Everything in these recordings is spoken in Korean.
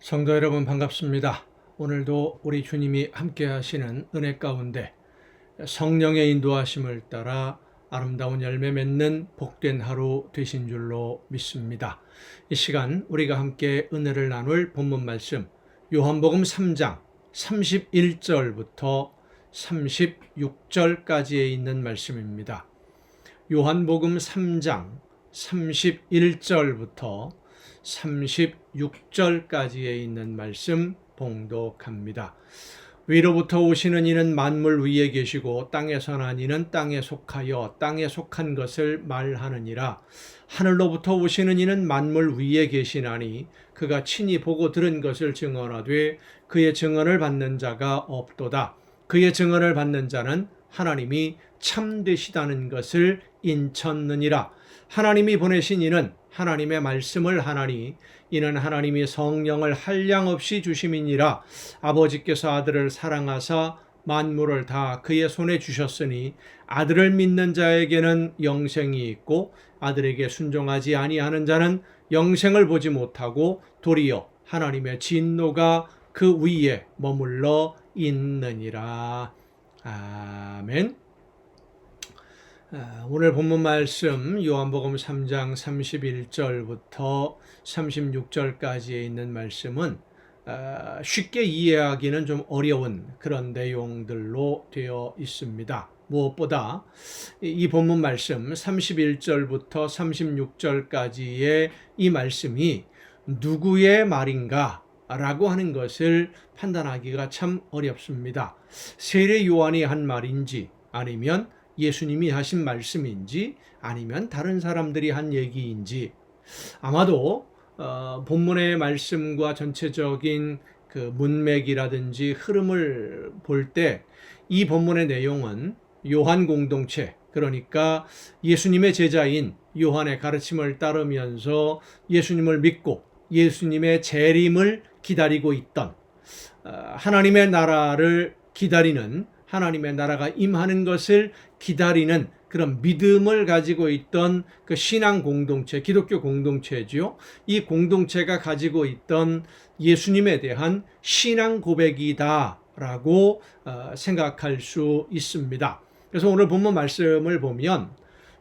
성도 여러분 반갑습니다. 오늘도 우리 주님이 함께 하시는 은혜 가운데 성령의 인도하심을 따라 아름다운 열매 맺는 복된 하루 되신 줄로 믿습니다. 이 시간 우리가 함께 은혜를 나눌 본문 말씀 요한복음 3장 31절부터 36절까지에 있는 말씀입니다. 요한복음 3장 31절부터 36절까지에 있는 말씀 봉독합니다. 위로부터 오시는 이는 만물 위에 계시고 땅에서 난 이는 땅에 속하여 땅에 속한 것을 말하느니라. 하늘로부터 오시는 이는 만물 위에 계시나니 그가 친히 보고 들은 것을 증언하되 그의 증언을 받는 자가 없도다. 그의 증언을 받는 자는 하나님이 참되시다는 것을 인쳤느니라. 하나님이 보내신 이는 하나님의 말씀을 하나니 이는 하나님이 성령을 한량없이 주심이니라. 아버지께서 아들을 사랑하사 만물을 다 그의 손에 주셨으니 아들을 믿는 자에게는 영생이 있고 아들에게 순종하지 아니하는 자는 영생을 보지 못하고 도리어 하나님의 진노가 그 위에 머물러 있느니라. 아멘. 오늘 본문 말씀 요한복음 3장 31절부터 36절까지에 있는 말씀은 쉽게 이해하기는 좀 어려운 그런 내용들로 되어 있습니다. 무엇보다 이 본문 말씀 31절부터 36절까지의 이 말씀이 누구의 말인가 라고 하는 것을 판단하기가 참 어렵습니다. 세례 요한이 한 말인지 아니면 예수님이 하신 말씀인지 아니면 다른 사람들이 한 얘기인지 아마도 본문의 말씀과 전체적인 그 문맥이라든지 흐름을 볼 때 이 본문의 내용은 요한 공동체, 그러니까 예수님의 제자인 요한의 가르침을 따르면서 예수님을 믿고 예수님의 재림을 기다리고 있던 하나님의 나라를 기다리는, 하나님의 나라가 임하는 것을 기다리는 그런 믿음을 가지고 있던 그 신앙 공동체, 기독교 공동체죠. 이 공동체가 가지고 있던 예수님에 대한 신앙 고백이다라고 생각할 수 있습니다. 그래서 오늘 본문 말씀을 보면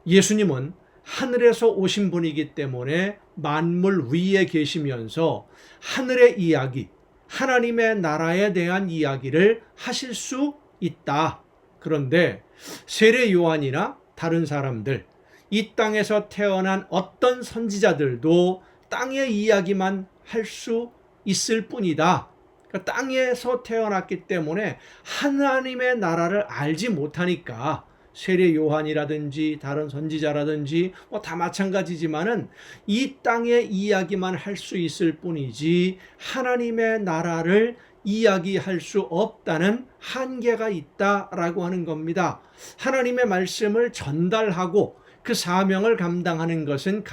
예수님은 하늘에서 오신 분이기 때문에 만물 위에 계시면서 하늘의 이야기, 하나님의 나라에 대한 이야기를 하실 수 있다. 그런데 세례 요한이나 다른 사람들, 이 땅에서 태어난 어떤 선지자들도 땅의 이야기만 할 수 있을 뿐이다. 그러니까 땅에서 태어났기 때문에 하나님의 나라를 알지 못하니까 세례 요한이라든지 다른 선지자라든지 다 마찬가지지만은 이 땅의 이야기만 할 수 있을 뿐이지 하나님의 나라를 이야기할 수 없다는 한계가 있다라고 하는 겁니다. 하나님의 말씀을 전달하고 그 사명을 감당하는 것은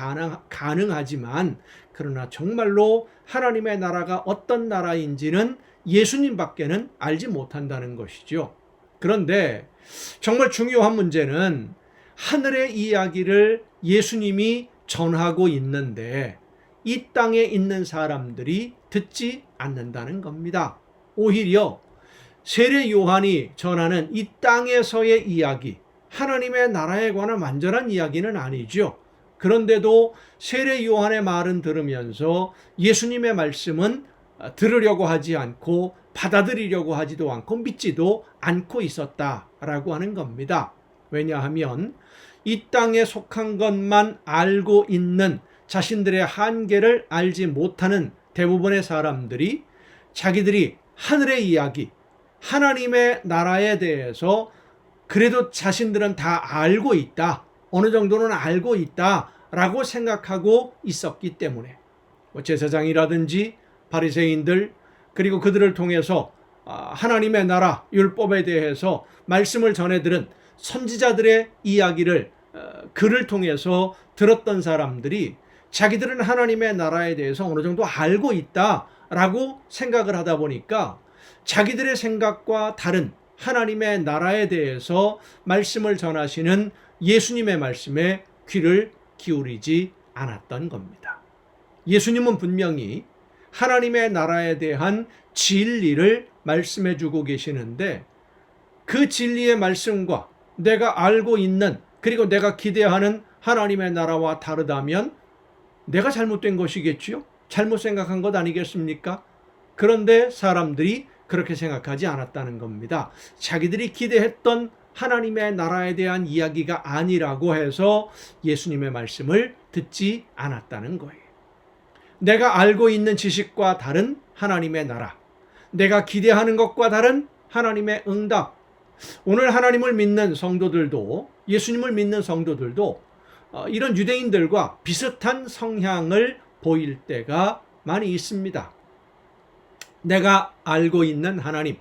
가능하지만 그러나 정말로 하나님의 나라가 어떤 나라인지는 예수님밖에는 알지 못한다는 것이죠. 그런데 정말 중요한 문제는 하늘의 이야기를 예수님이 전하고 있는데 이 땅에 있는 사람들이 듣지 않는다는 겁니다. 오히려 세례 요한이 전하는 이 땅에서의 이야기, 하나님의 나라에 관한 완전한 이야기는 아니죠. 그런데도 세례 요한의 말은 들으면서 예수님의 말씀은 들으려고 하지 않고 받아들이려고 하지도 않고 믿지도 않고 있었다라고 하는 겁니다. 왜냐하면 이 땅에 속한 것만 알고 있는 자신들의 한계를 알지 못하는 대부분의 사람들이 자기들이 하늘의 이야기, 하나님의 나라에 대해서 그래도 자신들은 다 알고 있다, 어느 정도는 알고 있다라고 생각하고 있었기 때문에 제사장이라든지 바리새인들 그리고 그들을 통해서 하나님의 나라 율법에 대해서 말씀을 전해들은 선지자들의 이야기를 글을 통해서 들었던 사람들이 자기들은 하나님의 나라에 대해서 어느 정도 알고 있다라고 생각을 하다 보니까 자기들의 생각과 다른 하나님의 나라에 대해서 말씀을 전하시는 예수님의 말씀에 귀를 기울이지 않았던 겁니다. 예수님은 분명히 하나님의 나라에 대한 진리를 말씀해 주고 계시는데, 그 진리의 말씀과 내가 알고 있는, 그리고 내가 기대하는 하나님의 나라와 다르다면 내가 잘못된 것이겠지요? 잘못 생각한 것 아니겠습니까? 그런데 사람들이 그렇게 생각하지 않았다는 겁니다. 자기들이 기대했던 하나님의 나라에 대한 이야기가 아니라고 해서 예수님의 말씀을 듣지 않았다는 거예요. 내가 알고 있는 지식과 다른 하나님의 나라, 내가 기대하는 것과 다른 하나님의 응답. 오늘 하나님을 믿는 성도들도, 예수님을 믿는 성도들도 이런 유대인들과 비슷한 성향을 보일 때가 많이 있습니다. 내가 알고 있는 하나님,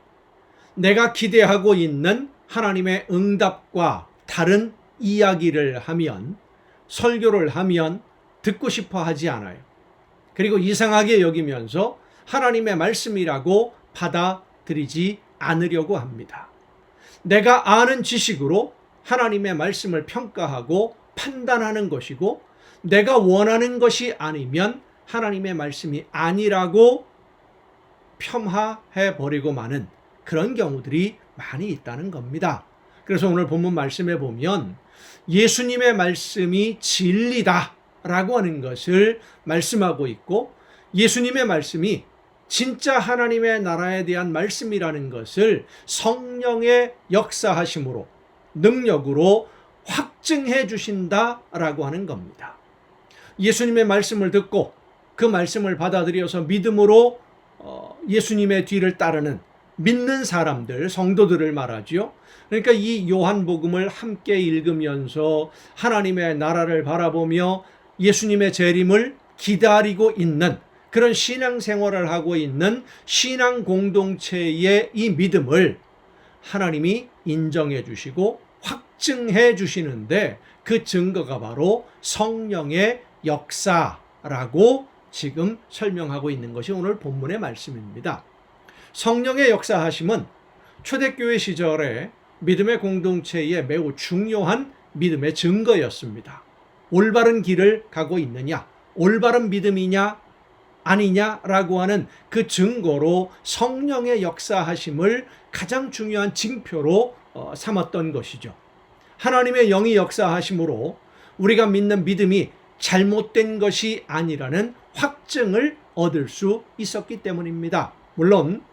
내가 기대하고 있는 하나님의 응답과 다른 이야기를 하면, 설교를 하면 듣고 싶어 하지 않아요. 그리고 이상하게 여기면서 하나님의 말씀이라고 받아들이지 않으려고 합니다. 내가 아는 지식으로 하나님의 말씀을 평가하고 판단하는 것이고, 내가 원하는 것이 아니면 하나님의 말씀이 아니라고 폄하해 버리고 마는 그런 경우들이 많이 있다는 겁니다. 그래서 오늘 본문 말씀에 보면 예수님의 말씀이 진리다라고 하는 것을 말씀하고 있고, 예수님의 말씀이 진짜 하나님의 나라에 대한 말씀이라는 것을 성령의 역사하심으로, 능력으로 확증해 주신다라고 하는 겁니다. 예수님의 말씀을 듣고 그 말씀을 받아들여서 믿음으로 예수님의 뒤를 따르는 믿는 사람들, 성도들을 말하죠. 그러니까 이 요한복음을 함께 읽으면서 하나님의 나라를 바라보며 예수님의 재림을 기다리고 있는 그런 신앙생활을 하고 있는 신앙 공동체의 이 믿음을 하나님이 인정해 주시고 확증해 주시는데, 그 증거가 바로 성령의 역사라고 지금 설명하고 있는 것이 오늘 본문의 말씀입니다. 성령의 역사하심은 초대교회 시절에 믿음의 공동체에 매우 중요한 믿음의 증거였습니다. 올바른 길을 가고 있느냐, 올바른 믿음이냐 아니냐라고 하는 그 증거로 성령의 역사하심을 가장 중요한 징표로 삼았던 것이죠. 하나님의 영이 역사하심으로 우리가 믿는 믿음이 잘못된 것이 아니라는 확증을 얻을 수 있었기 때문입니다. 물론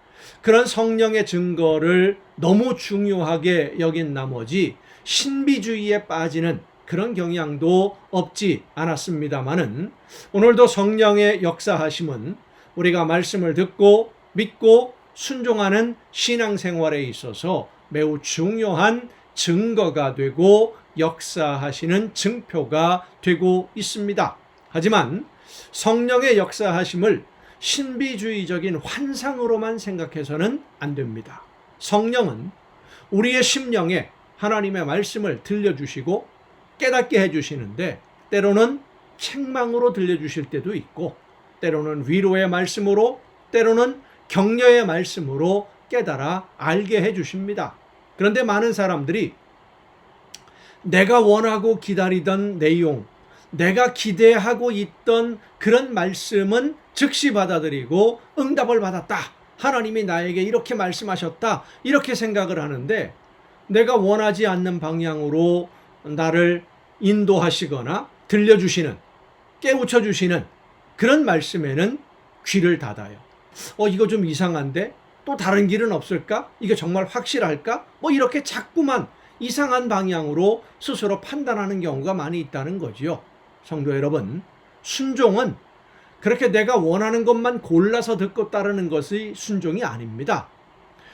그런 성령의 증거를 너무 중요하게 여긴 나머지 신비주의에 빠지는 그런 경향도 없지 않았습니다마는, 오늘도 성령의 역사하심은 우리가 말씀을 듣고 믿고 순종하는 신앙생활에 있어서 매우 중요한 증거가 되고 역사하시는 증표가 되고 있습니다. 하지만 성령의 역사하심을 신비주의적인 환상으로만 생각해서는 안 됩니다. 성령은 우리의 심령에 하나님의 말씀을 들려주시고 깨닫게 해주시는데, 때로는 책망으로 들려주실 때도 있고, 때로는 위로의 말씀으로, 때로는 격려의 말씀으로 깨달아 알게 해주십니다. 그런데 많은 사람들이 내가 원하고 기다리던 내용, 내가 기대하고 있던 그런 말씀은 즉시 받아들이고 응답을 받았다, 하나님이 나에게 이렇게 말씀하셨다, 이렇게 생각을 하는데, 내가 원하지 않는 방향으로 나를 인도하시거나 들려주시는, 깨우쳐주시는 그런 말씀에는 귀를 닫아요. 이거 좀 이상한데? 또 다른 길은 없을까? 이게 정말 확실할까? 이렇게 자꾸만 이상한 방향으로 스스로 판단하는 경우가 많이 있다는 거지요. 성도 여러분, 순종은 그렇게 내가 원하는 것만 골라서 듣고 따르는 것이 순종이 아닙니다.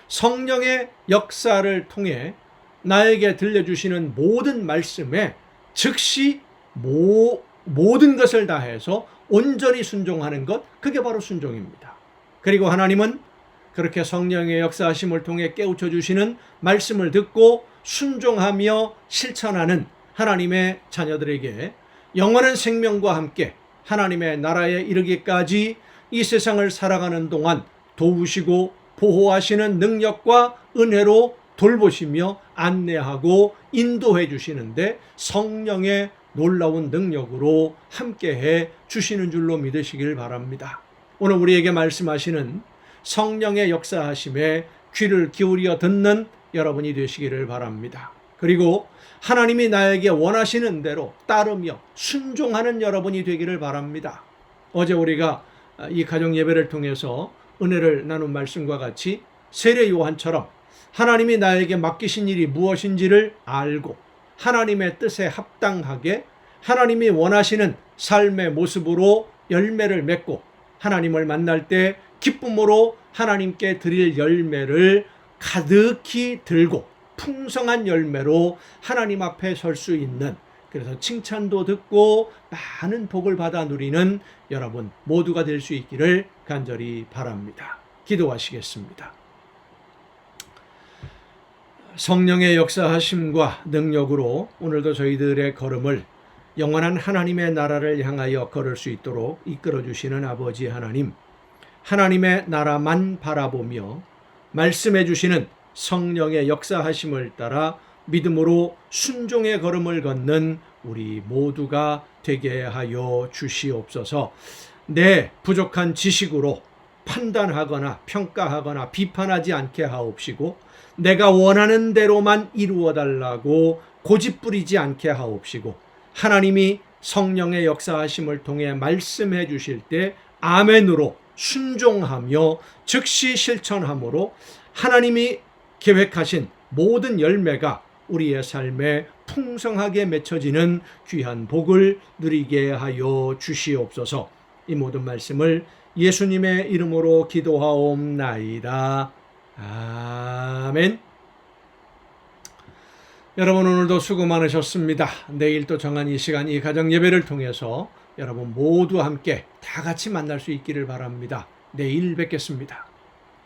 성령의 역사를 통해 나에게 들려주시는 모든 말씀에 즉시 모든 것을 다해서 온전히 순종하는 것, 그게 바로 순종입니다. 그리고 하나님은 그렇게 성령의 역사하심을 통해 깨우쳐 주시는 말씀을 듣고 순종하며 실천하는 하나님의 자녀들에게 영원한 생명과 함께 하나님의 나라에 이르기까지 이 세상을 살아가는 동안 도우시고 보호하시는 능력과 은혜로 돌보시며 안내하고 인도해 주시는데 성령의 놀라운 능력으로 함께해 주시는 줄로 믿으시길 바랍니다. 오늘 우리에게 말씀하시는 성령의 역사하심에 귀를 기울여 듣는 여러분이 되시기를 바랍니다. 그리고 하나님이 나에게 원하시는 대로 따르며 순종하는 여러분이 되기를 바랍니다. 어제 우리가 이 가정 예배를 통해서 은혜를 나눈 말씀과 같이 세례 요한처럼 하나님이 나에게 맡기신 일이 무엇인지를 알고 하나님의 뜻에 합당하게 하나님이 원하시는 삶의 모습으로 열매를 맺고 하나님을 만날 때 기쁨으로 하나님께 드릴 열매를 가득히 들고 풍성한 열매로 하나님 앞에 설 수 있는, 그래서 칭찬도 듣고 많은 복을 받아 누리는 여러분 모두가 될 수 있기를 간절히 바랍니다. 기도하시겠습니다. 성령의 역사하심과 능력으로 오늘도 저희들의 걸음을 영원한 하나님의 나라를 향하여 걸을 수 있도록 이끌어 주시는 아버지 하나님, 하나님의 나라만 바라보며 말씀해 주시는 성령의 역사하심을 따라 믿음으로 순종의 걸음을 걷는 우리 모두가 되게 하여 주시옵소서. 내 부족한 지식으로 판단하거나 평가하거나 비판하지 않게 하옵시고, 내가 원하는 대로만 이루어 달라고 고집부리지 않게 하옵시고, 하나님이 성령의 역사하심을 통해 말씀해 주실 때 아멘으로 순종하며 즉시 실천함으로 하나님이 계획하신 모든 열매가 우리의 삶에 풍성하게 맺혀지는 귀한 복을 누리게 하여 주시옵소서. 이 모든 말씀을 예수님의 이름으로 기도하옵나이다. 아멘. 여러분 오늘도 수고 많으셨습니다. 내일 또 정한 이 시간 이 가정 예배를 통해서 여러분 모두 함께 다 같이 만날 수 있기를 바랍니다. 내일 뵙겠습니다.